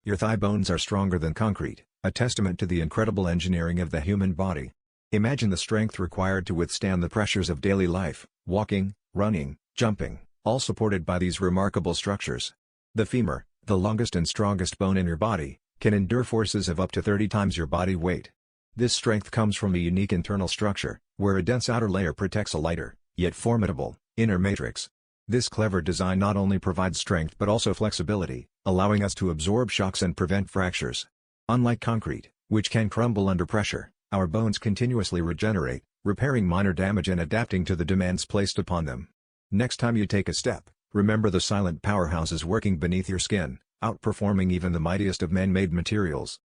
Your thigh bones are stronger than concrete, a testament to the incredible engineering of the human body. Imagine the strength required to withstand the pressures of daily life, walking, running, jumping, all supported by these remarkable structures. The femur, the longest and strongest bone in your body, can endure forces of up to 30 times your body weight. This strength comes from a unique internal structure, where a dense outer layer protects a lighter, yet formidable, inner matrix. This clever design not only provides strength but also flexibility, allowing us to absorb shocks and prevent fractures. Unlike concrete, which can crumble under pressure, our bones continuously regenerate, repairing minor damage and adapting to the demands placed upon them. Next time you take a step, remember the silent powerhouses working beneath your skin, outperforming even the mightiest of man-made materials.